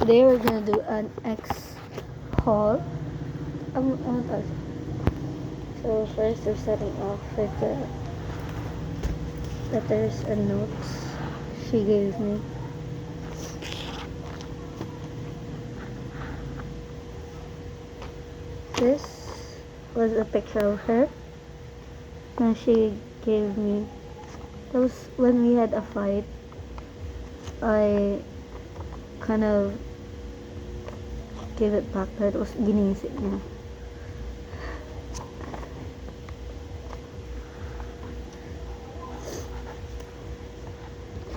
Today we're gonna do an X haul. So first we're starting off with the letters and notes she gave me. This was a picture of her that she gave me. That was when we had a fight. I kind of gave it back that it was ginisip niya.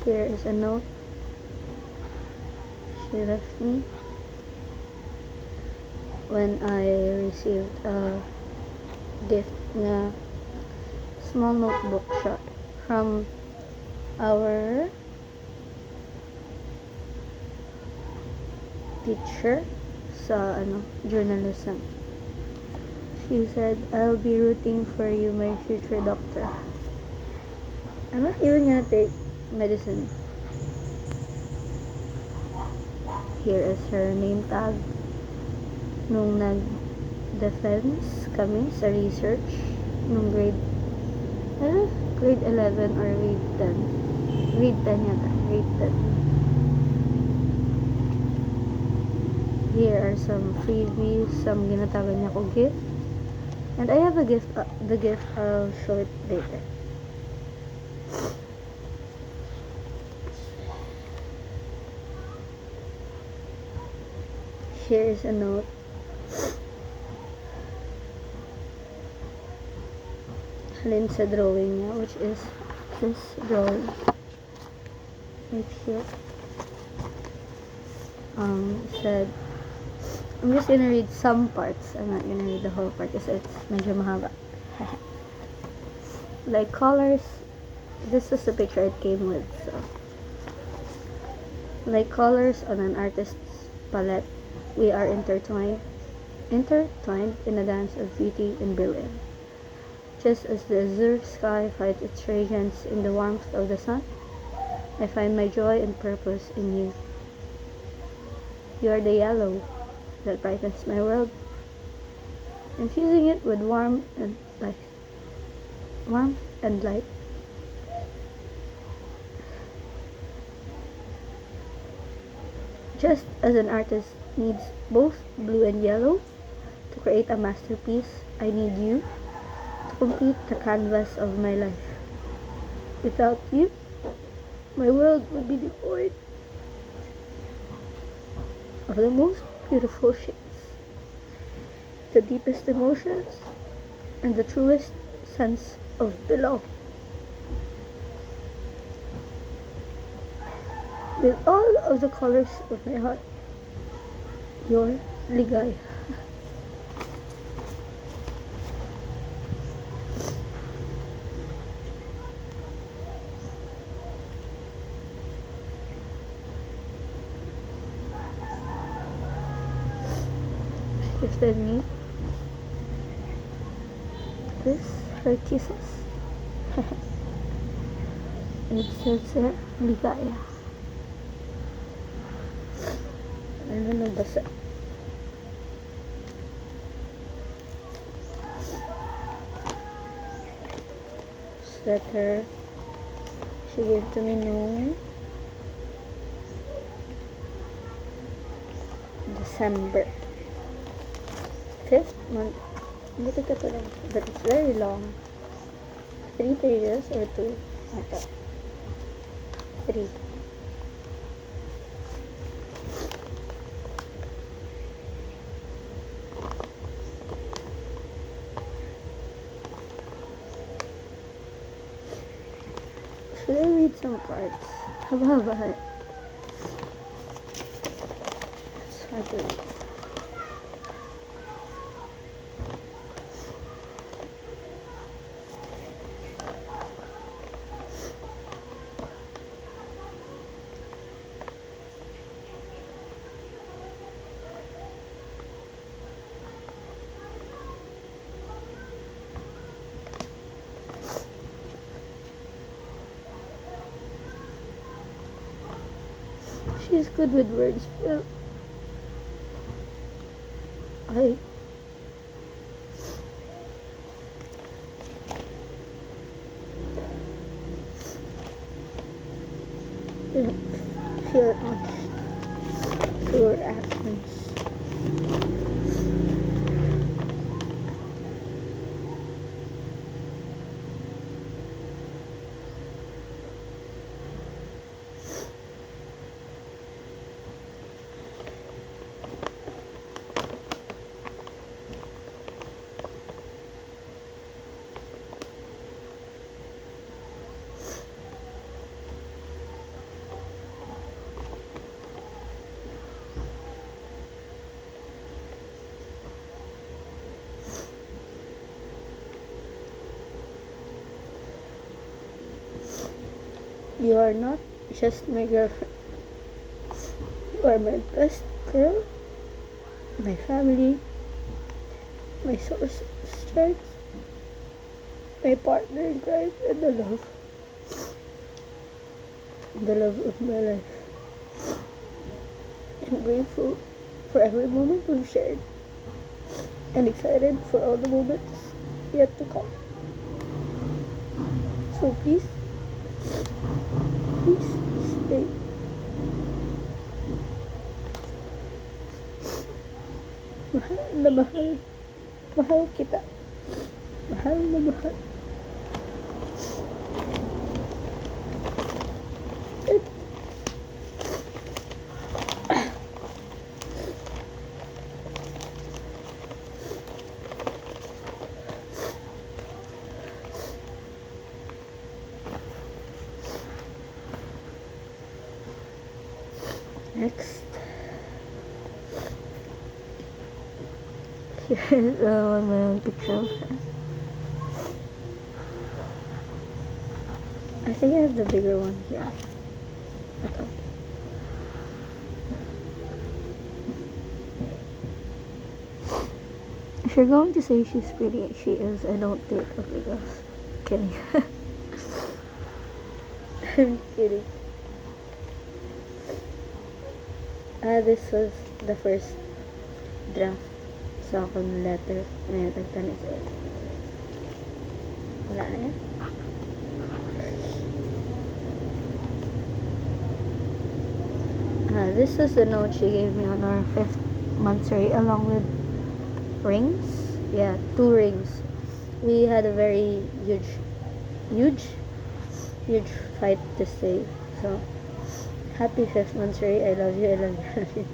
Here is a note she left me when I received a gift na small notebook siya from our teacher sa journalism. She said, "I'll be rooting for you, my future doctor." I'm not even gonna take medicine. Here is her name tag. Nung nag-defense kami sa research nung grade 11 or grade 10. Grade 10 yata. Grade 10. Here are some freebies, some ginatagan niya ko gift. And I have a gift, the gift I'll show it later. Here is a note. Halin sa drawing niya, which is this drawing. Right here. Said, I'm just gonna read some parts. I'm not gonna read the whole part because it's medyo mahaba. Like colors, this is the picture it came with. So, like colors on an artist's palette, we are intertwined in a dance of beauty and brilliance. Just as the azure sky finds its radiance in the warmth of the sun, I find my joy and purpose in you. You are the yellow that brightens my world, infusing it with warmth and light. Just as an artist needs both blue and yellow to create a masterpiece, I need you to complete the canvas of my life. Without you, my world would be devoid of the most beautiful shades, the deepest emotions, and the truest sense of belonging. With all of the colors of my heart, your Ligaya. Gifted me this, her kisses. It says there, Ligaya. Ano nabasa? Sweater she gave to me noong December 5th month. Buti ka to lang. But it's very long. 3 pages or 2? Ata. 3. Should I read some parts? Haba-haba. It's hard to read. She's good with words. I fear much your actions. You are not just my girlfriend. You are my best girl, my family, my source of strength, my partner in crime, and the love of my life. I'm grateful for every moment we've shared, and excited for all the moments yet to come. So please stay. Mahal na mahal. Mahal kita. Mahal na mahal. Next, here's my own picture. I think I have the bigger one here. Okay. If you're going to say she's pretty, she is. I don't date ugly girls. Kidding. I'm kidding. This was the first draft sa akong letter na nagtanis sa'yo. Wala na yan. This was the note she gave me on our 5th monthsary along with rings. Yeah, 2 rings. We had a very huge fight to stay. So, happy 5th monthsary. I love you, I love you, I love you.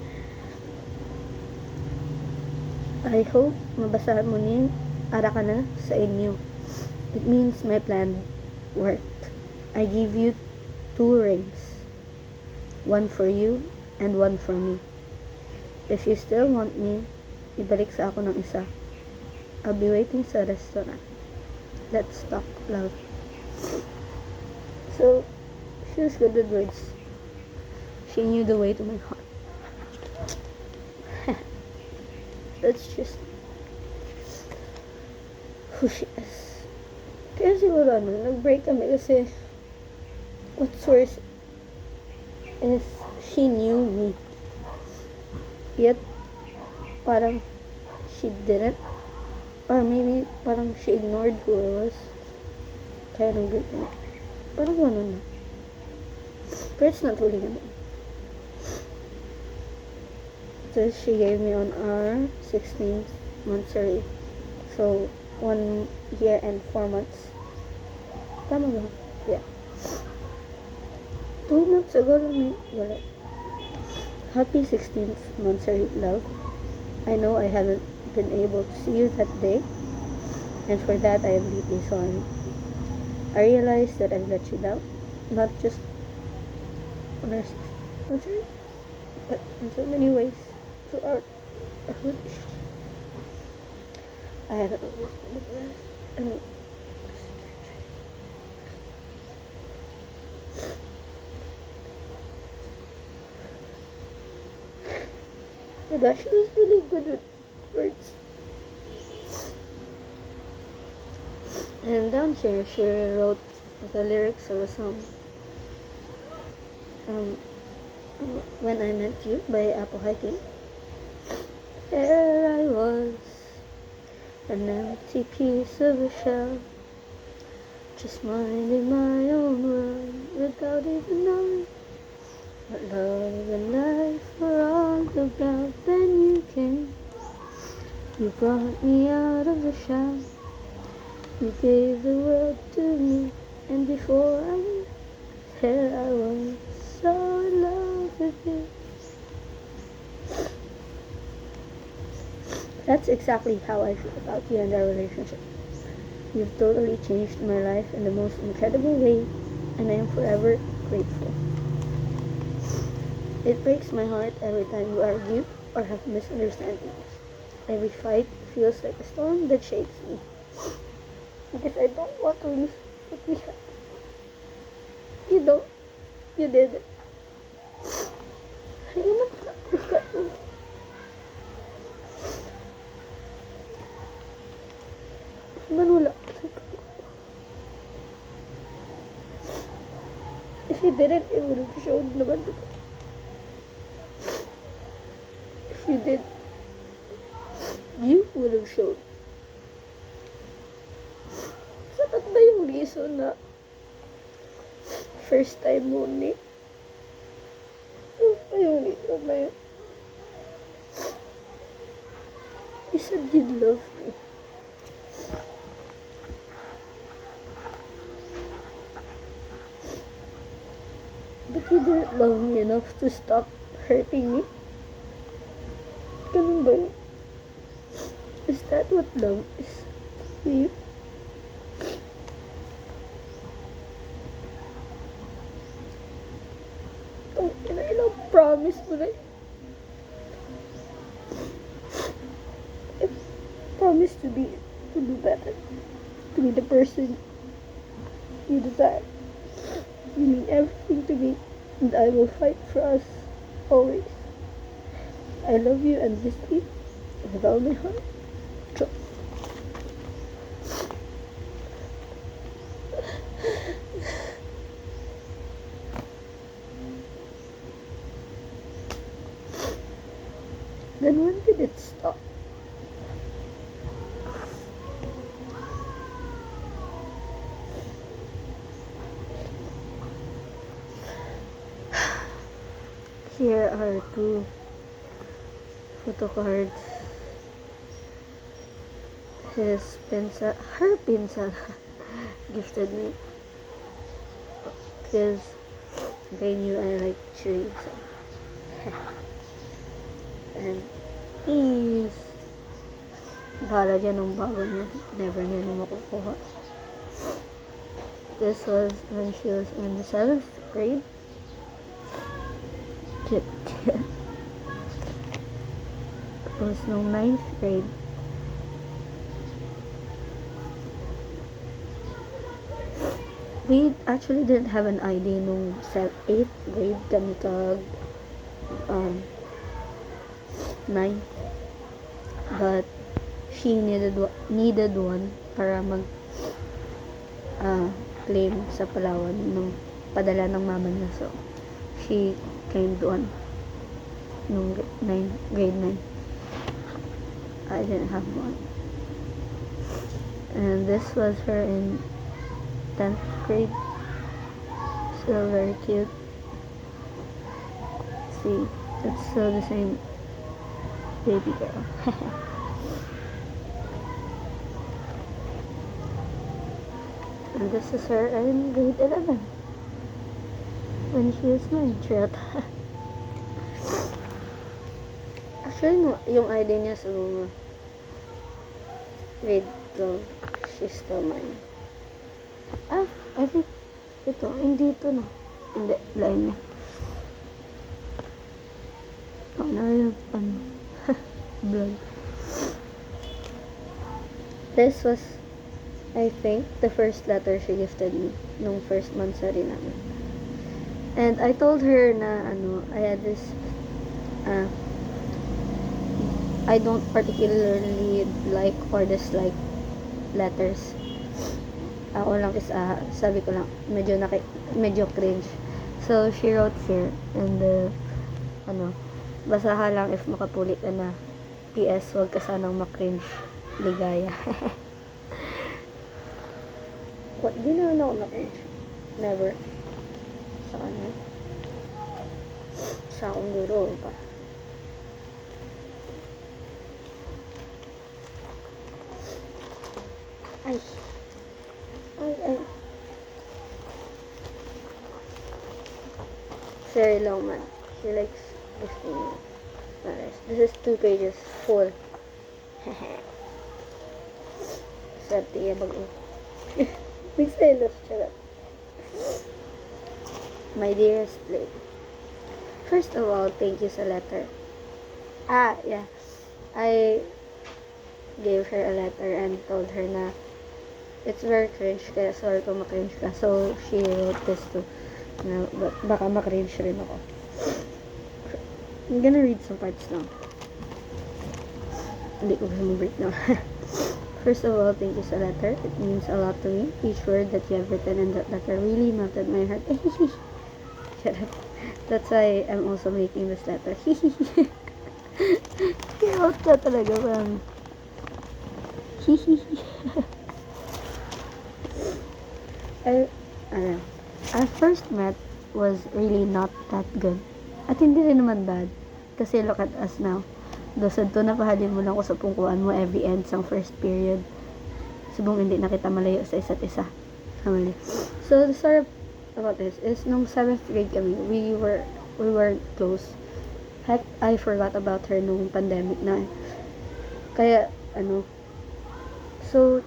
I hope mabasahan mo ni ara ka na sa inyo. It means my plan worked. I give you 2 rings. 1 for you and 1 for me. If you still want me, ibalik sa ako ng isa. I'll be waiting sa restaurant. Let's talk, love. So, she was good with words. She knew the way to my heart. That's just who she is. Kaya siguro nag-break kami kasi what's worse is she knew me. Yet, parang she didn't. Or maybe parang she ignored who I was. Kaya nag-break kami. Parang gano'n na. But it's not really gano'n. So she gave me on our 16th monthsary. So 1 year and 4 months. Tama ba? Yeah. 2 months ago lang wala. Happy 16th monthsary, love. I know I haven't been able to see you that day, and for that I am deeply sorry. I realize that I've let you down, not just on our 16th monthsary, but in so many ways. Throughout our relationship. I haven't always been the best. I mean, my gosh, she was really good with words. And down here, she wrote the lyrics of a song. When I Met You by Apple Hiking. There I was an empty piece of a shell, just minding my own world without even knowing what love and life were all about. Then you came, you brought me out of the shell, you gave the world to me, and before I knew it, I was so in love with you. That's exactly how I feel about you and our relationship. You've totally changed my life in the most incredible way, and I am forever grateful. It breaks my heart every time we argue or have misunderstandings. Every fight feels like a storm that shakes me, because I don't want to lose what we have. You don't. You did it. I am not. Manula. If you didn't, it would have shown naman. If you did, you would have shown. Sapat ba yung reason na first time mo ni? Ano ba yung reason na yun? You said you'd love me. But you didn't love me enough to stop hurting me. Ganun ba yun? Is that what love is to you? Oh, ilang promise mo na yun. I promise to do better. To be the person you desire. You mean everything to me, and I will fight for us always. I love you endlessly with all my heart. So, then when did it stop? Here are two photo cards. Her pinsan gifted me because they knew I like trees. And please, bahala dyan ng bago niya. Never niya na makukuha. This was when she was in the 7th grade. It was no 9th grade. We actually didn't have an ID nung 8th grade kami kag 9th, but she needed one para mag claim sa Palawan nung padala ng mama niya, so she claimed one nung grade 9. I didn't have one, and this was her in 10th grade. Still very cute. See, it's still the same baby girl. And this is her in grade 11 when she was 9. Actually, no, yung ID niya sa mga grade 12, she's still mine. I think ito, hindi ito na. Hindi, line niya. Ano yung vlog. This was, I think, the first letter she gifted me nung first month sa rin namin. And I told her na I had this I don't particularly like or dislike letters. Ako lang is sabi ko lang medyo cringe. So she wrote here, and basahan lang if makapuli ka na. PS, huwag ka sanang makringe. Ligaya. What? Di naman ako na-cringe. Never. Sa kanya. Sa akong guro pa. Ay. Ay. Very long man. She likes this thing. This is 2 pages full. Swerte ya bago. Nagselos siya. My dearest lady. First of all, thank you sa letter. Yeah. I gave her a letter and told her na it's very cringe, kaya sorry kung makringe ka. So, she wrote this too. Na, baka makringe rin ako. I'm gonna read some parts now. Hindi ko gusto mag-break now. First of all, thank you sa letter. It means a lot to me. Each word that you have written in that letter really melted my heart. Shut up. That's why I'm also making this letter. Out ka talaga, parang. Our first met was really not that good. At hindi rin naman bad. Kasi look at us now. Dosad to, napahalin mo lang ko sa pungkuan mo every end sang first period. Subong hindi na kita malayo sa isa't isa. Hamali. So, the story about this is, nung 7th grade kami, we were close. Heck, I forgot about her nung pandemic na. Kaya, so,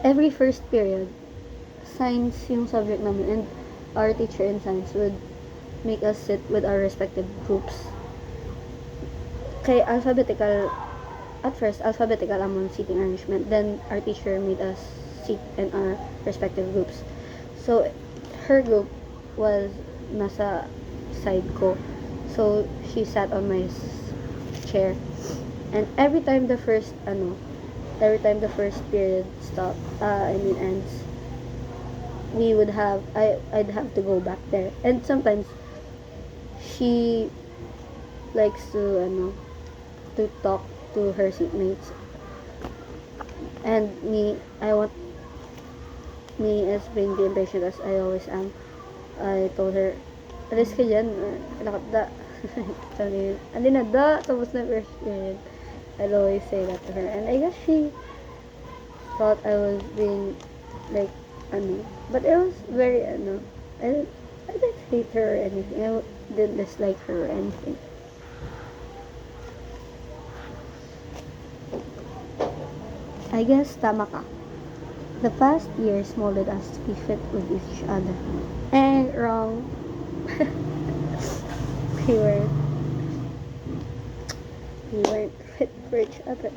every first period, science yung subject namin, and our teacher in science would make us sit with our respective groups. Kaya at first, alphabetical among seating arrangement. Then, our teacher made us sit in our respective groups. So, her group was nasa side ko. So, she sat on my chair. And every time the first period ends, I'd have to go back there. And sometimes, she likes to talk to her seatmates, and as being the impatient as I always am, I told her, alis ka dyan, lakad da. Andi na da, tapos na first period. I'd always say that to her, and I guess she thought I was being like, but it was very, I didn't hate her or anything, I didn't dislike her or anything. I guess tama ka. The past years molded us to be fit with each other. Wrong. we weren't fit for each other.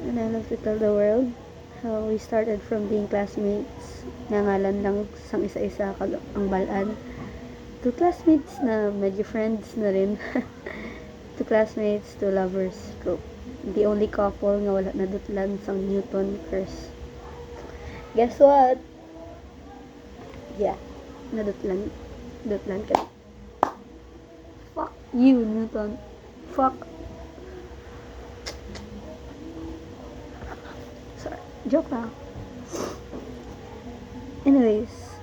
And I love to tell the world how we started from being classmates, nangalan lang sang isa-isa ang balaan, to classmates na medyo friends na rin, to classmates, to lovers, stroke. The only couple nga wala nadutlan sang Newton curse. Guess what? Yeah, nadutlan ka. Fuck you, Newton. Fuck. Sorry, joke lang. Anyways,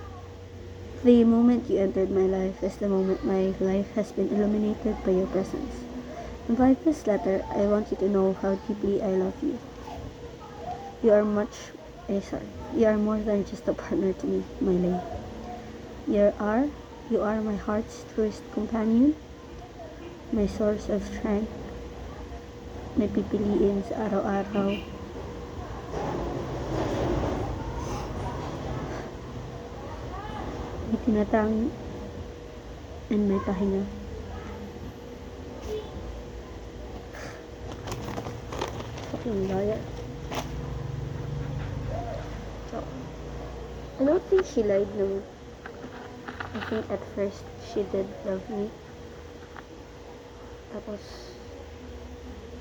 the moment you entered my life is the moment my life has been illuminated by your presence. And by this letter, I want you to know how deeply I love you. You are more than just a partner to me, my lady. You are my heart's truest companion, my source of strength, may pipiliin sa araw-araw. May tinatang and may pahinga. Liar. So, I don't think she lied naman. I think at first she did love me. Tapos,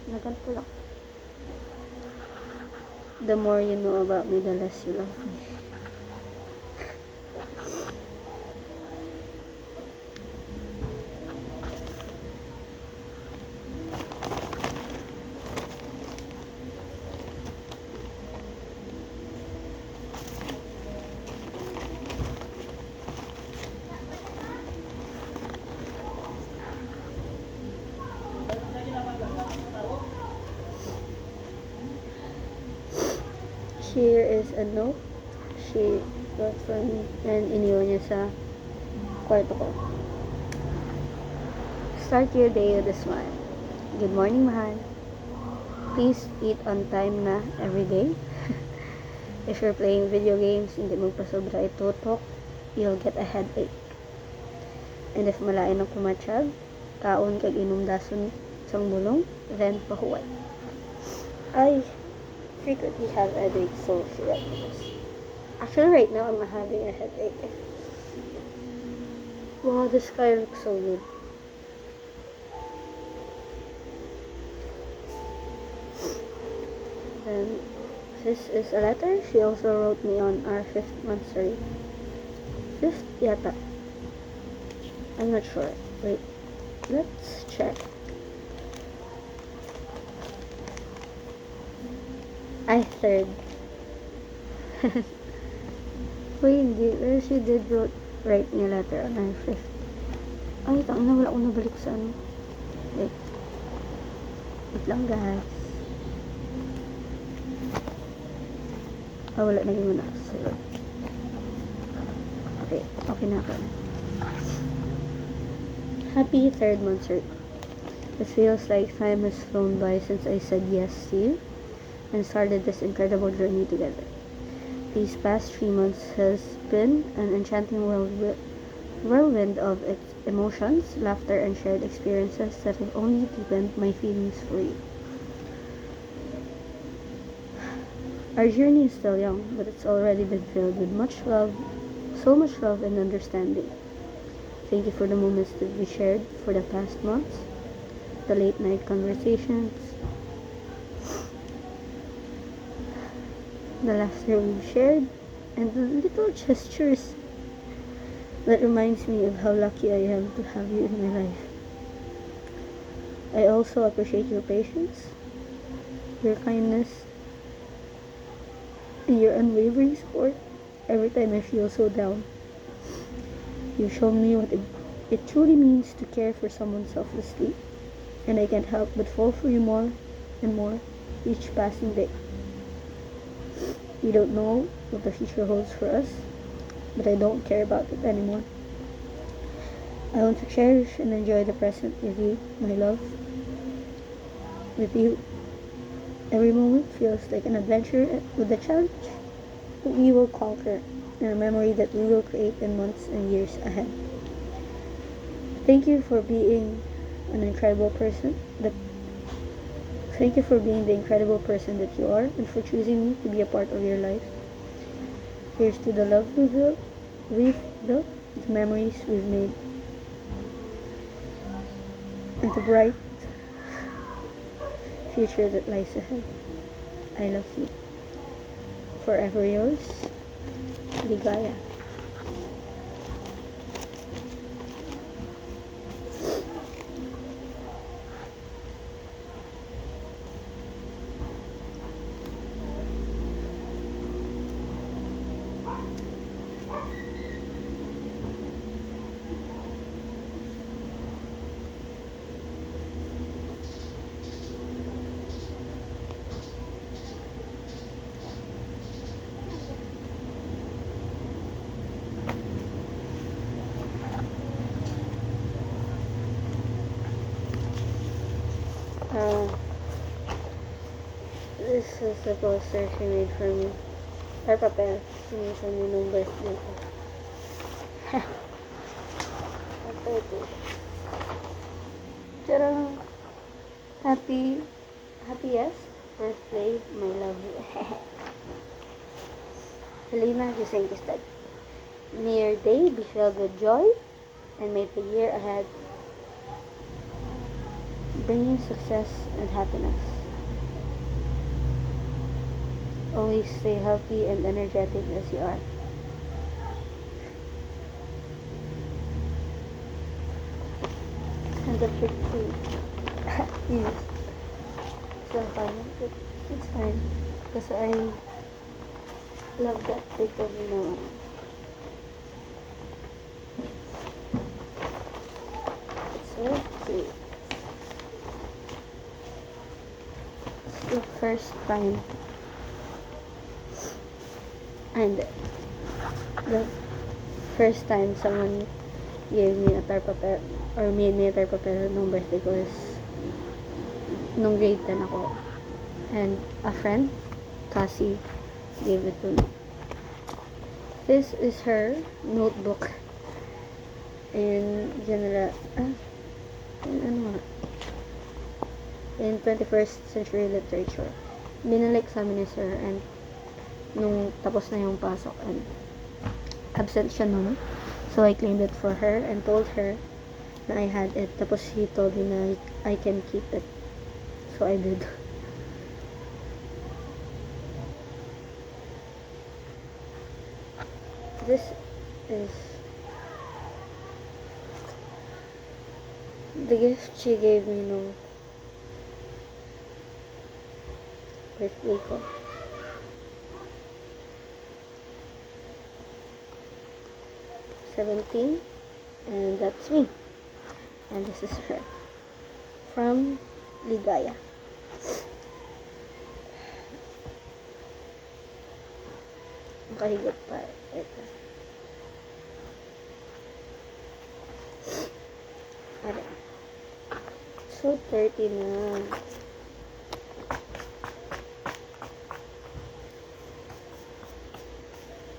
naganto lang. The more you know about me, the less you love me. Here is a note she wrote for me and iniwan niya sa kwarto ko. Start your day with a smile. Good morning, mahal. Please eat on time na every day. If you're playing video games, hindi magpasobra itutok, you'll get a headache. And if malain ang kumatsyag, kaon kag inom dason sang bulong, then pahuway. I frequently have headaches, so she wrote this. Actually, right now, I'm having a headache. Wow, the sky looks so good. Then, this is a letter she also wrote me on our 5th monthsary. 5th yata. I'm not sure. Wait, let's check. I 3rd. Wait, hindi. Well, she did write me a letter on our 5th. Ay, tang na, wala akong nabalik sa ano. Wait. Wait lang, guys. Wala na yung muna. Okay na ako. Happy 3rd monthsary. It feels like time has flown by since I said yes to you and started this incredible journey together. These past 3 months has been an enchanting whirlwind of emotions, laughter, and shared experiences that have only deepened my feelings for you. Our journey is still young, but it's already been filled with much love, so much love and understanding. Thank you for the moments that we shared for the past months, the late night conversations, the laughter we've shared, and the little gestures that reminds me of how lucky I am to have you in my life. I also appreciate your patience, your kindness, and your unwavering support every time I feel so down. You've shown me what it truly means to care for someone selflessly, and I can't help but fall for you more and more each passing day. We don't know what the future holds for us, but I don't care about it anymore. I want to cherish and enjoy the present with you, my love. With you, every moment feels like an adventure with a challenge that we will conquer and a memory that we will create in months and years ahead. Thank you for being an incredible person. Thank you for being the incredible person that you are and for choosing me to be a part of your life. Here's to the love we've built, the memories we've made, and the bright future that lies ahead. I love you. Forever yours, Ligaya. This is the poster she made for me. Ay, papel. Sinisan niyo nung birthday ko. Ito ito. Charang happiest birthday, my love. Helena Gisenkistad. May your day be filled with joy, and may the year ahead bring you success and happiness. Always stay healthy and energetic as you are. And the picture is so fine. It's fine. Because I love that pic of, you know. It's so cute. It's the first time And the first time someone gave me a tar papel or made me a tar papel nung birthday ko is nung grade 10 ako. And a friend, Cassie, gave it to me. This is her notebook in general, in 21st century literature. Binalik sa amin ni sir, and nung tapos na yung pasok, and absent siya nun. So I claimed it for her and told her na I had it. Tapos he told me na I can keep it. So I did. This is the gift she gave me nung birthday ko. '17, and that's me. And this is her. From Ligaya. Makahigot pa. Ito. Ayan. So, 30 na.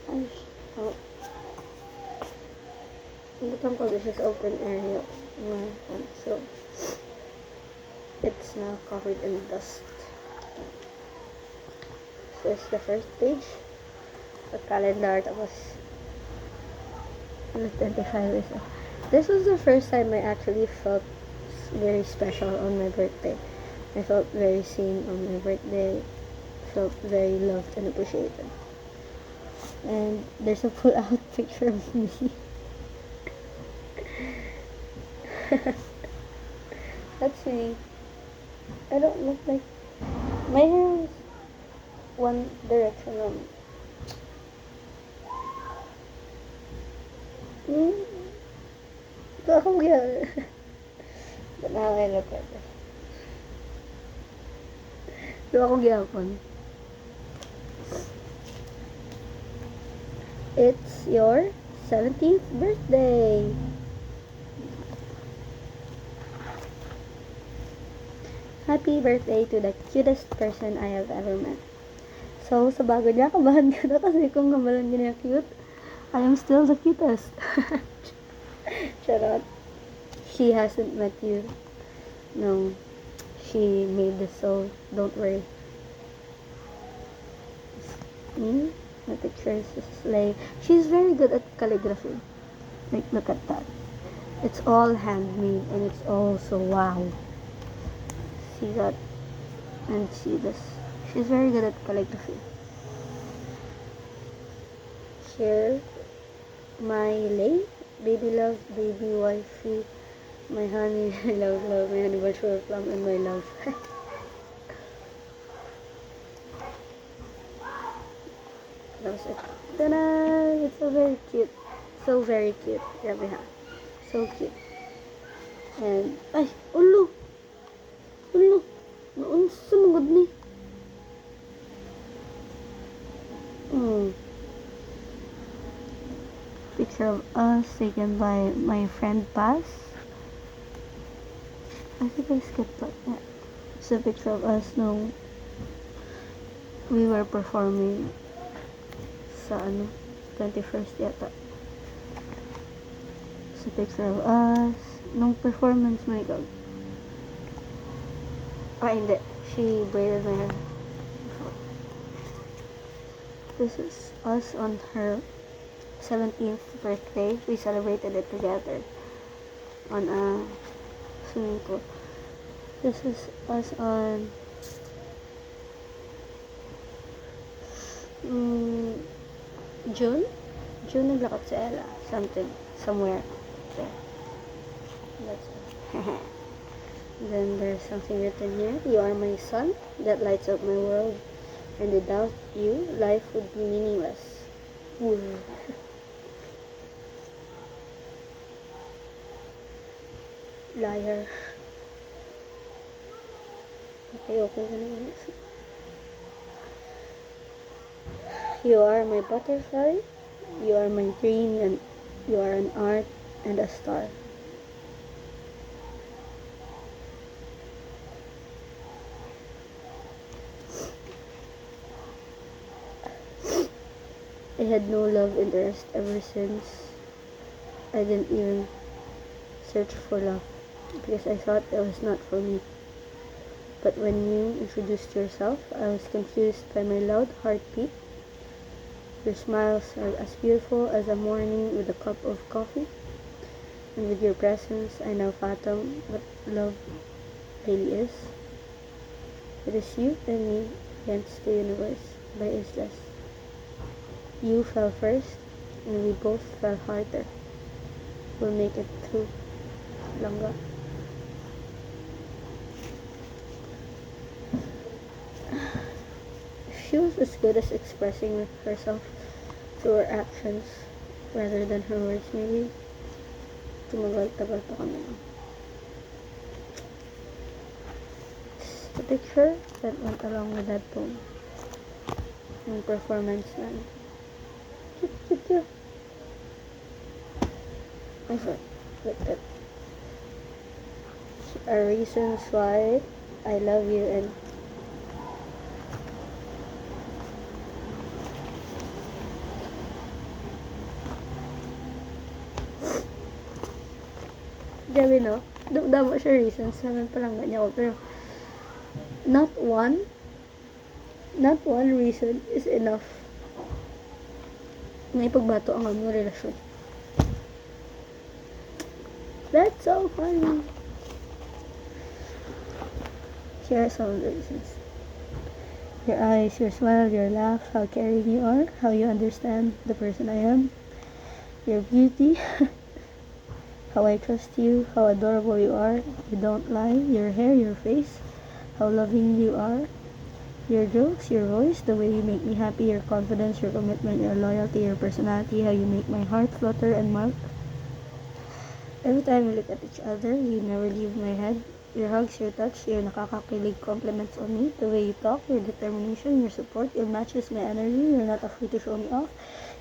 Ay, oh. Butang ko, this is open area. So, it's now covered in dust. So, it's the first page. The calendar, tapos 25 is. This was the first time I actually felt very special on my birthday. I felt very seen on my birthday. Felt very loved and appreciated. And there's a pull-out picture of me. That's me. I don't look like. My hair is one direction on. Ito akong gila. But now I look at this. Ito akong gilapon. It's your 17th birthday. Happy birthday to the cutest person I have ever met. So, sa bago niya, kabahan ka na kasi kung kamalan niya cute, I am still the cutest. Charot. She hasn't met you. No. She made this, so don't worry. Me? My picture is like, she's very good at calligraphy. Like, look at that. It's all handmade, and it's all so wow. See that? And see this. She's very good at calligraphy. Here, my lay, baby love, baby wifey, my honey, love, my honey butter plum, and my love. That was it. Ta-da! It's so very cute. So very cute. Grabe ha. So cute. And, ay, ulo! Ulo! Naunsa nagod ni? Picture of us taken by my friend Paz. I think I skipped that. Yeah. It's a picture of us nung we were performing sa 21st yata. It's a picture of us nung performance, my god. Hindi. She braided my hair. This is us on her 17th birthday. We celebrated it together on a swimming pool. This is us on June naglakad sa Ella. Somewhere there. That's it. Then there's something written here. You are my sun that lights up my world, and without you, life would be meaningless. Liar. Okay na. You are my butterfly. You are my dream, and you are an art and a star. I had no love interest ever since. I didn't even search for love because I thought it was not for me. But when you introduced yourself, I was confused by my loud heartbeat. Your smiles are as beautiful as a morning with a cup of coffee, and with your presence, I now fathom what love really is. It is you and me against the universe by Islas. You fell first, and we both fell harder. We'll make it through, Langga. She was as good as expressing herself through her actions rather than her words. Maybe tumagal-tagal pa kami. The picture that went along with that poem. Yung performance na. Cute. I thought like that. Are reasons why I love you and grabe no? Damo siya reasons naman palang ganyan ako. Pero not one reason is enough na ipagbato ang among relasyon. That's so funny. Here are some of the reasons. Your eyes, your smile, your laugh, how caring you are, how you understand the person I am, your beauty, how I trust you, how adorable you are, you don't lie, your hair, your face, how loving you are, your jokes, your voice, the way you make me happy, your confidence, your commitment, your loyalty, your personality, how you make my heart flutter and melt. Every time we look at each other, you never leave my head. Your hugs, your touch, your nakakakilig compliments on me, the way you talk, your determination, your support, it matches my energy, you're not afraid to show me off.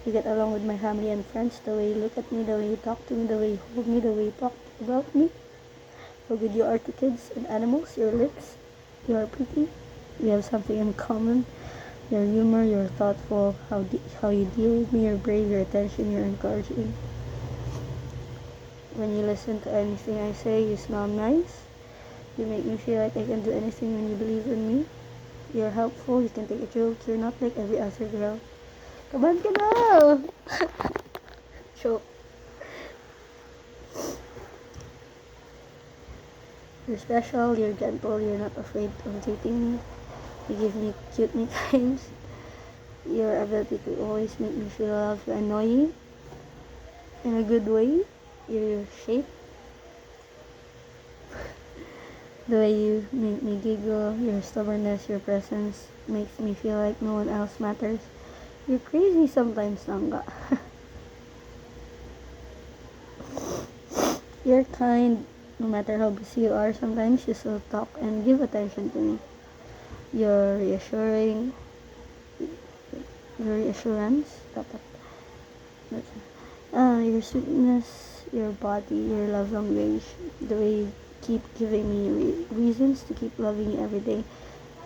You get along with my family and friends, the way you look at me, the way you talk to me, the way you hold me, the way you talk about me. How good you are to kids and animals, your lips, you are pretty. We have something in common. Your humor, you're thoughtful, how you deal with me, you're brave, your attention, you're encouraging. When you listen to anything I say, you smell nice. You make me feel like I can do anything when you believe in me. You're helpful, you can take a joke, you're not like every other girl. Kaban ka na! Joke. You're special, you're gentle, you're not afraid of dating me. You give me cute nicknames. Your ability to always make me feel loved and annoying in a good way. Your shape, the way you make me giggle, your stubbornness, your presence makes me feel like no one else matters. You're crazy sometimes, Langga. You're kind, no matter how busy you are, sometimes you still talk and give attention to me. You're reassuring, your reassurance, your sweetness, your body, your love language, the way you keep giving me reasons to keep loving you every day.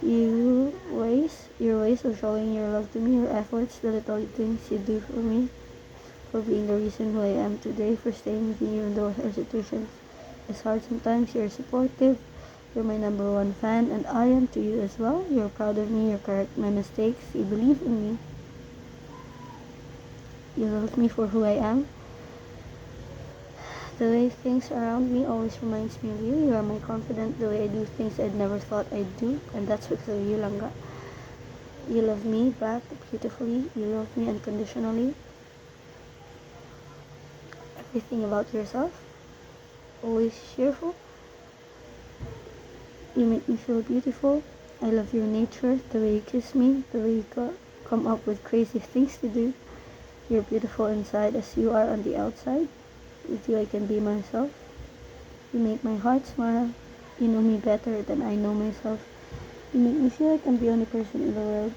Your ways of showing your love to me, your efforts, the little things you do for me, for being the reason who I am today, for staying with me even though our situations is hard sometimes. You're supportive, you're my number one fan, and I am to you as well. You're proud of me, you correct my mistakes, you believe in me, you love me for who I am. The way things around me always reminds me of you. You are my confidant, the way I do things I'd never thought I'd do, and that's because of you, Langga. You love me back beautifully, you love me unconditionally. Everything about yourself, always cheerful. You make me feel beautiful. I love your nature, the way you kiss me, the way you come up with crazy things to do. You're beautiful inside as you are on the outside. With you I can be myself. You make my heart smile. You know me better than I know myself. You make me feel like I'm the only person in the world.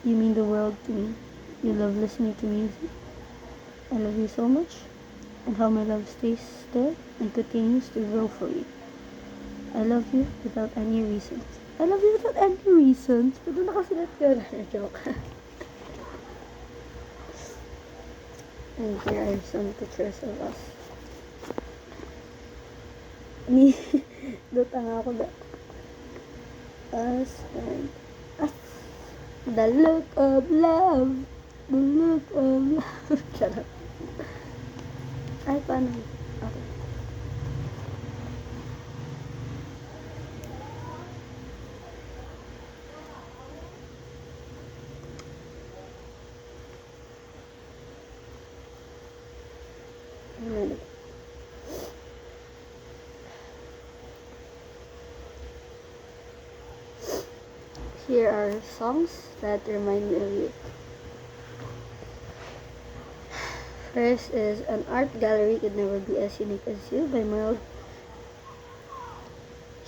You mean the world to me. You love listening to music. I love you so much, and how my love stays there and continues to grow for you. I love you without any reasons. I love you without any reasons. Pero nakasulat ko na. Joke. And here are some pictures of us. Ni, dota nga ako da. Us and us. The look of love. The look of love. Charot. Ay, paano? Okay. Ano? Here are songs that remind me of you. First is An Art Gallery Could Never Be As Unique As You by Merle.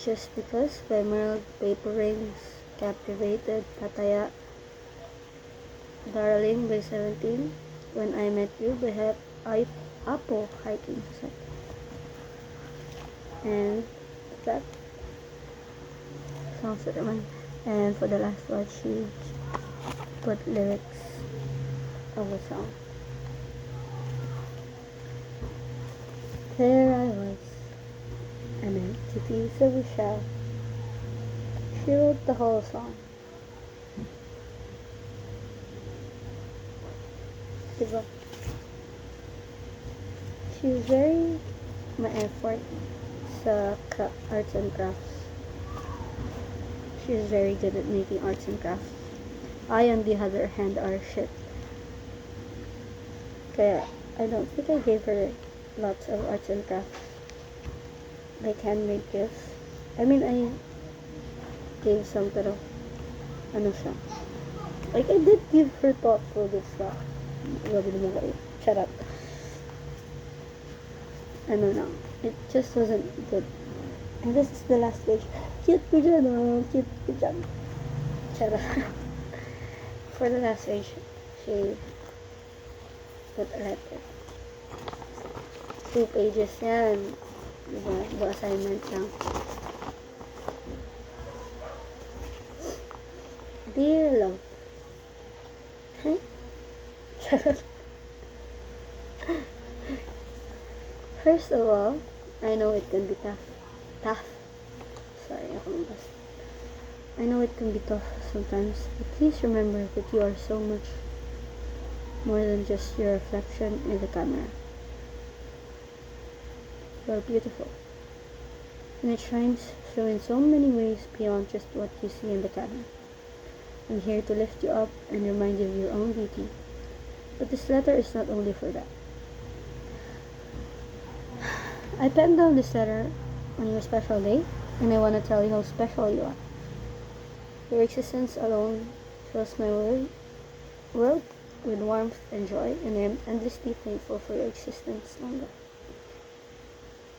Just Because by Merle. Paper Rings, Captivated, Pataya, Darling by 17, When I Met You by Apo Hiking Society. And that songs that remind. And for the last one, she put lyrics of a song. There I was, an empty piece of a shell. She wrote the whole song. Diba? She was very ma-effort sa arts and crafts. She is very good at making arts and crafts. I, on the other hand, are shit. Kaya, I don't think I gave her lots of arts and crafts. Like handmade gifts. I mean, I gave some, pero ano siya. Like, I did give her thoughtful gifts na. Grabe naman kayo. Charot. Ano lang. It just wasn't good. And this is the last page. Cute ko dyan, oh. Cute ko dyan. Charot. For the last page, she put a letter. 2 pages yan. Diba? Diba assignment lang. Dear love. Huh? Charot. First of all, I know it can be tough. Sorry, ako nabas. I know it can be tough sometimes, but please remember that you are so much more than just your reflection in the camera. You are beautiful, and it shines through in so many ways beyond just what you see in the camera. I'm here to lift you up and remind you of your own beauty, but this letter is not only for that. I penned down this letter on your special day, and I want to tell you how special you are. Your existence alone fills my world with warmth and joy, and I am endlessly thankful for your existence, Nanga.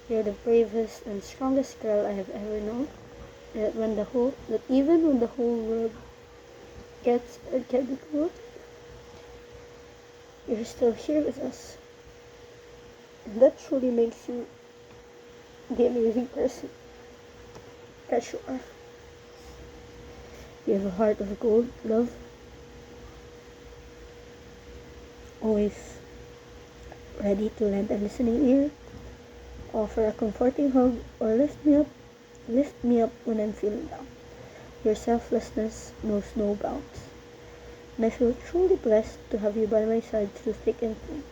You're the bravest and strongest girl I have ever known, and that even when the whole world gets cold, you're still here with us. And that truly makes you the amazing person that you are. You have a heart of gold, love. Always ready to lend a listening ear, offer a comforting hug, or lift me up when I'm feeling down. Your selflessness knows no bounds, and I feel truly blessed to have you by my side through thick and thin.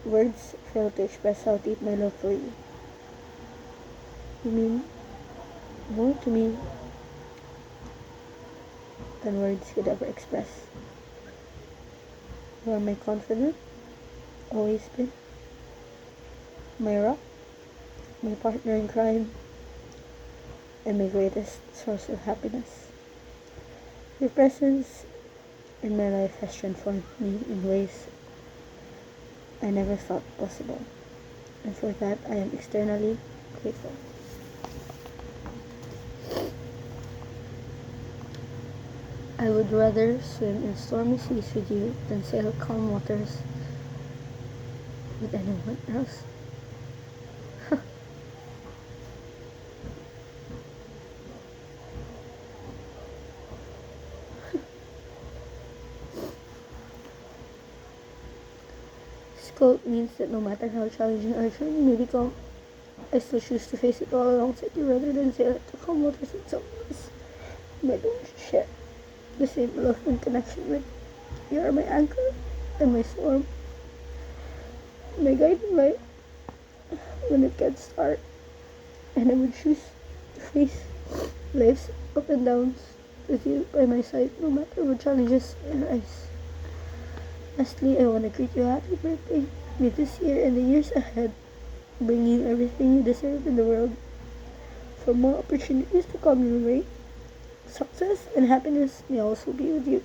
Words fail to express how deep my love for you. You mean more to me than words could ever express. You are my confidant, always been. My rock, my partner in crime, and my greatest source of happiness. Your presence in my life has transformed me in ways I never thought possible, and for that I am externally grateful. I would rather swim in stormy seas with you than sail calm waters with anyone else. This quote means that no matter how challenging our journey may become, I still choose to face it all alongside you rather than sail it to calm waters with someone else. I don't share the same love and connection with. You are my anchor and my storm, my guiding light when it gets dark, and I would choose to face life's up and downs with you by my side, no matter what challenges arise. Lastly, I want to greet you a happy birthday. May this year and the years ahead bring you everything you deserve in the world. For more opportunities to come your way, success and happiness may also be with you.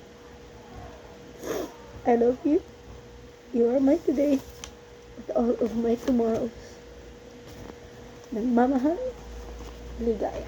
I love you. You are my today with all of my tomorrows. Nagmamahal, Ligaya.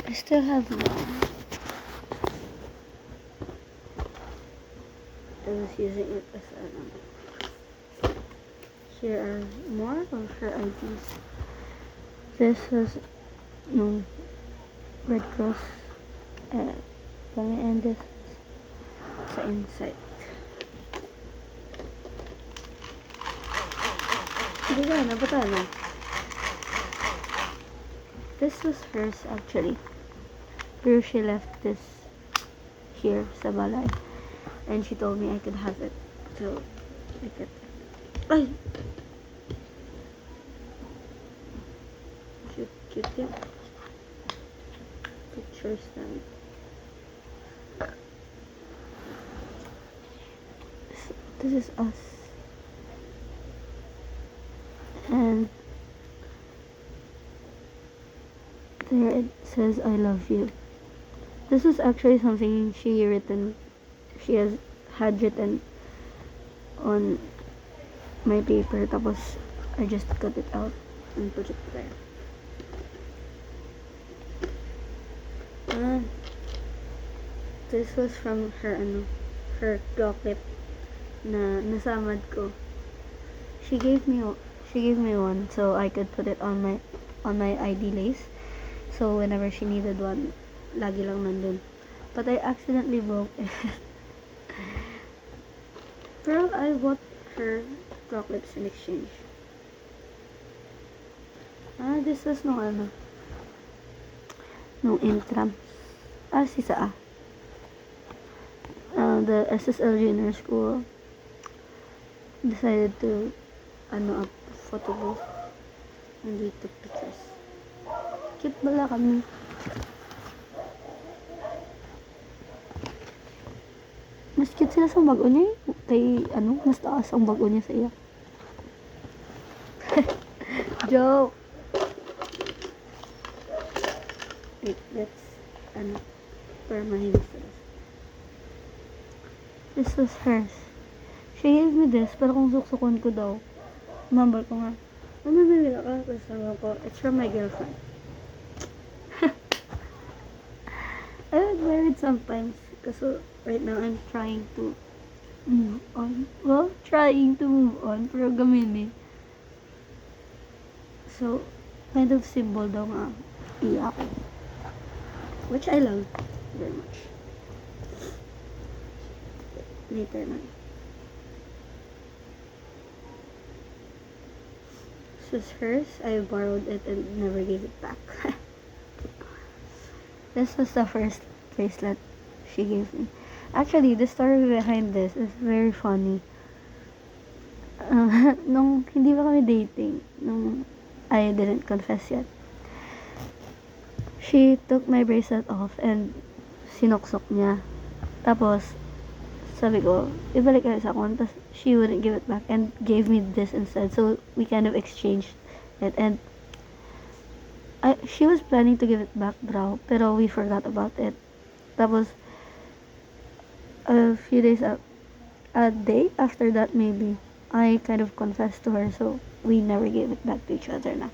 I still have one. I was using it as here are more of her IDs. This was no Red Cross and this sa Insight. Hindi. This was hers actually. Pero she left this here sa balay. And she told me I could have it. So, I could. Ay! Cute yan. Pictures stand. This is us. And there it says I love you. This is actually something she had written on my paper, tapos I just cut it out and put it there. This was from her clocklet na nasamad ko. She gave me one so I could put it on my ID lace. So whenever she needed one, lagi lang nandun. But I accidentally broke it. Pero I bought her chocolates in exchange. This was no intram. Si Saa. The SSL Junior School decided to up photo booth and we took pictures. Cute bala kami. Mas cute sila sa bago niya. Kay mas taas ang bago niya sa iya. Joke. Wait, let's permanent. This was hers. She gave me this, pero kung suksukon ko daw, umambal ko nga. Mamimili ka, kasama ko. It's from my girlfriend. it sometimes. Kasi right now, I'm trying to move on. Well, trying to move on. Pero gamini. So, kind of symbol daw nga iyak. Which I love very much. Later na. This was hers. I borrowed it and never gave it back. This was the first bracelet she gave me. Actually, the story behind this is very funny. Nung hindi pa kami dating, nung I didn't confess yet, she took my bracelet off and sinuksok niya. Tapos, sabi ko, ibalik ka sa akin. Tapos, she wouldn't give it back and gave me this instead. So, we kind of exchanged it. And she was planning to give it back daw, pero we forgot about it. Tapos, a few days a day after that maybe, I kind of confessed to her, so we never gave it back to each other na.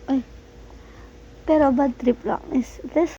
Ay. Pero bad trip lang is this